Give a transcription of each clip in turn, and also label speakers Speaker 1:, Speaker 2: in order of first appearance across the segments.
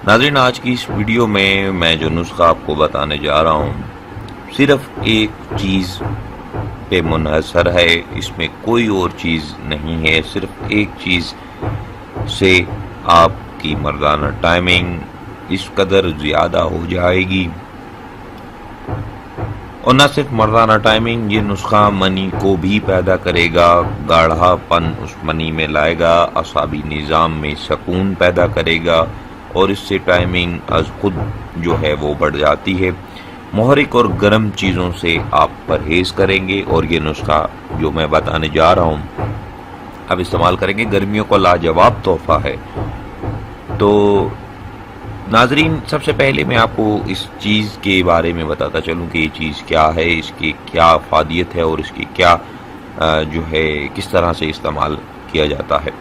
Speaker 1: ناظرین، آج کی اس ویڈیو میں جو نسخہ آپ کو بتانے جا رہا ہوں صرف ایک چیز پہ منحصر ہے، اس میں کوئی اور چیز نہیں ہے۔ صرف ایک چیز سے آپ کی مردانہ ٹائمنگ اس قدر زیادہ ہو جائے گی، اور نہ صرف مردانہ ٹائمنگ، یہ نسخہ منی کو بھی پیدا کرے گا، گاڑھا پن اس منی میں لائے گا، اعصابی نظام میں سکون پیدا کرے گا، اور اس سے ٹائمنگ از خود جو ہے وہ بڑھ جاتی ہے۔ محرک اور گرم چیزوں سے آپ پرہیز کریں گے، اور یہ نسخہ جو میں بتانے جا رہا ہوں اب استعمال کریں گے، گرمیوں کا لاجواب تحفہ ہے۔ تو ناظرین، سب سے پہلے میں آپ کو اس چیز کے بارے میں بتاتا چلوں کہ یہ چیز کیا ہے، اس کی کیا افادیت ہے، اور اس کی کیا جو ہے کس طرح سے استعمال کیا جاتا ہے۔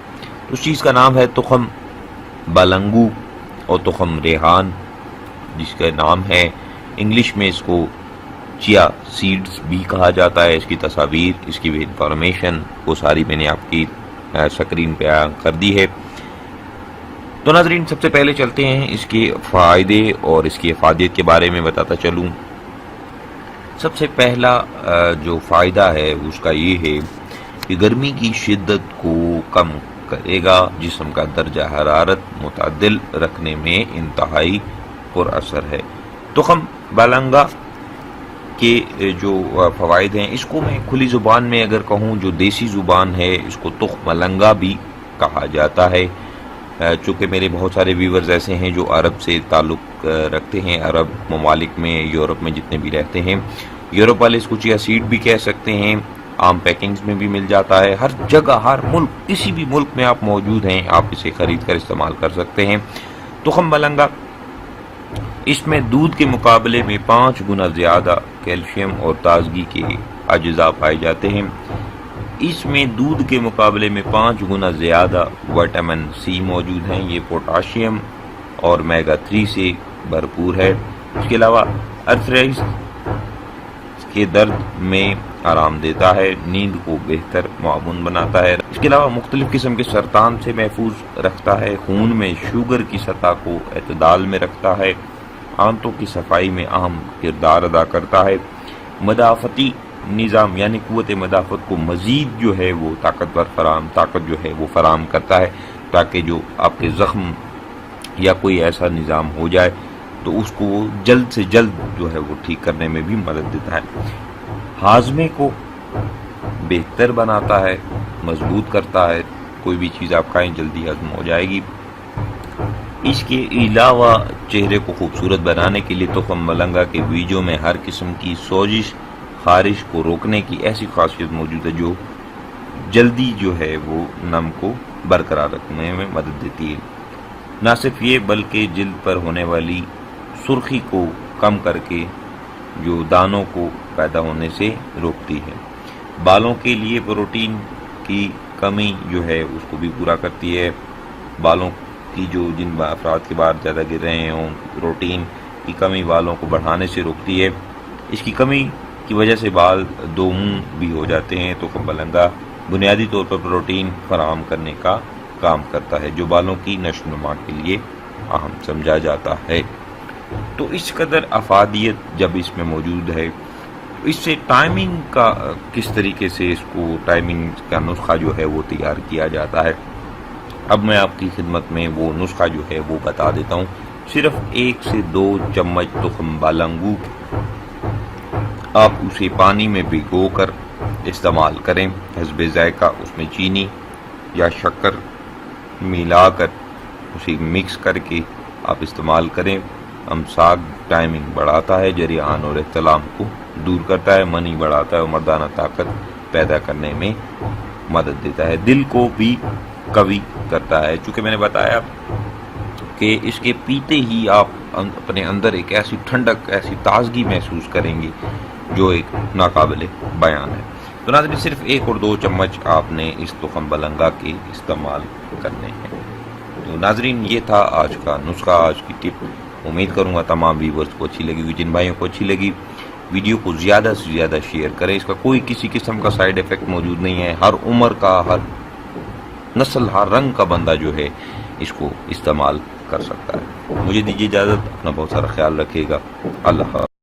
Speaker 1: اس چیز کا نام ہے تخم بلنگو اور تخم ریحان، جس کا نام ہے انگلش میں اس کو چیا سیڈز بھی کہا جاتا ہے۔ اس کی تصاویر، اس کی انفارمیشن وہ ساری میں نے آپ کی سکرین پہ کر دی ہے۔ تو ناظرین، سب سے پہلے چلتے ہیں اس کے فائدے اور اس کی افادیت کے بارے میں بتاتا چلوں۔ سب سے پہلا جو فائدہ ہے اس کا یہ ہے کہ گرمی کی شدت کو کم کرے گا، جسم کا درجہ حرارت معتدل رکھنے میں انتہائی پر اثر ہے۔ تخم بالنگا کے جو فوائد ہیں، اس کو میں کھلی زبان میں اگر کہوں، جو دیسی زبان ہے، اس کو تخم ملنگا بھی کہا جاتا ہے۔ چونکہ میرے بہت سارے ویورز ایسے ہیں جو عرب سے تعلق رکھتے ہیں، عرب ممالک میں، یورپ میں جتنے بھی رہتے ہیں، یورپ والے اس کو چیا سیڈ بھی کہہ سکتے ہیں، عام پیکنگز میں بھی مل جاتا ہے۔ ہر جگہ، ہر ملک، کسی بھی ملک میں آپ موجود ہیں، آپ اسے خرید کر استعمال کر سکتے ہیں۔ تخم ملنگا، اس میں دودھ کے مقابلے میں 5 گنا زیادہ کیلشیم اور تازگی کے اجزاء پائے جاتے ہیں۔ اس میں دودھ کے مقابلے میں 5 گنا زیادہ وٹامن سی موجود ہیں۔ یہ پوٹاشیم اور میگا 3 سے بھرپور ہے۔ اس کے علاوہ ارتھرائٹس کے درد میں آرام دیتا ہے، نیند کو بہتر معاون بناتا ہے۔ اس کے علاوہ مختلف قسم کے سرطان سے محفوظ رکھتا ہے، خون میں شوگر کی سطح کو اعتدال میں رکھتا ہے، آنتوں کی صفائی میں اہم کردار ادا کرتا ہے، مدافعتی نظام یعنی قوت مدافعت کو مزید جو ہے وہ طاقت جو ہے وہ فراہم کرتا ہے، تاکہ جو آپ کے زخم یا کوئی ایسا نظام ہو جائے تو اس کو جلد سے جلد جو ہے وہ ٹھیک کرنے میں بھی مدد دیتا ہے۔ ہاضمے کو بہتر بناتا ہے، مضبوط کرتا ہے، کوئی بھی چیز آپ کھائیں جلدی ہضم ہو جائے گی۔ اس کے علاوہ چہرے کو خوبصورت بنانے کے لیے تخم ملنگا کے بیجوں میں ہر قسم کی سوزش، خارش کو روکنے کی ایسی خاصیت موجود ہے جو جلدی جو ہے وہ نم کو برقرار رکھنے میں مدد دیتی ہے۔ نہ صرف یہ بلکہ جلد پر ہونے والی سرخی کو کم کر کے جو دانوں کو پیدا ہونے سے روکتی ہے۔ بالوں کے لیے پروٹین کی کمی جو ہے اس کو بھی پورا کرتی ہے۔ بالوں کی جن افراد کے بال زیادہ گر رہے ہوں، پروٹین کی کمی بالوں کو بڑھانے سے روکتی ہے۔ اس کی کمی کی وجہ سے بال دو منہ بھی ہو جاتے ہیں، تو تخم ملنگا بنیادی طور پر پروٹین فراہم کرنے کا کام کرتا ہے، جو بالوں کی نشو و نما کے لیے اہم سمجھا جاتا ہے۔ تو اس قدر افادیت جب اس میں موجود ہے، اس سے ٹائمنگ کا کس طریقے سے اس کو ٹائمنگ کا نسخہ جو ہے وہ تیار کیا جاتا ہے، اب میں آپ کی خدمت میں وہ نسخہ جو ہے وہ بتا دیتا ہوں۔ صرف 1 سے 2 چمچ تخم بالنگو آپ اسے پانی میں بھگو کر استعمال کریں، حسب ذائقہ اس میں چینی یا شکر ملا کر اسے مکس کر کے آپ استعمال کریں۔ امساک ٹائمنگ بڑھاتا ہے، جریان اور احتلام کو دور کرتا ہے، منی بڑھاتا ہے اور مردانہ طاقت پیدا کرنے میں مدد دیتا ہے، دل کو بھی قوی کرتا ہے۔ چونکہ میں نے بتایا کہ اس کے پیتے ہی آپ اپنے اندر ایک ایسی ٹھنڈک، ایسی تازگی محسوس کریں گے جو ایک ناقابل بیان ہے۔ تو ناظرین، صرف 1 اور 2 چمچ آپ نے اس تخم بلنگا کے استعمال کرنے ہیں۔ تو ناظرین، یہ تھا آج کا نسخہ، آج کی ٹپ۔ امید کروں گا تمام ویورز کو اچھی لگے گی۔ جن بھائیوں کو اچھی لگی، ویڈیو کو زیادہ سے زیادہ شیئر کریں۔ اس کا کوئی کسی قسم کا سائیڈ ایفیکٹ موجود نہیں ہے، ہر عمر کا، ہر نسل، ہر رنگ کا بندہ جو ہے اس کو استعمال کر سکتا ہے۔ مجھے دیجیے اجازت، اپنا بہت سارا خیال رکھیے گا، اللہ حافظ۔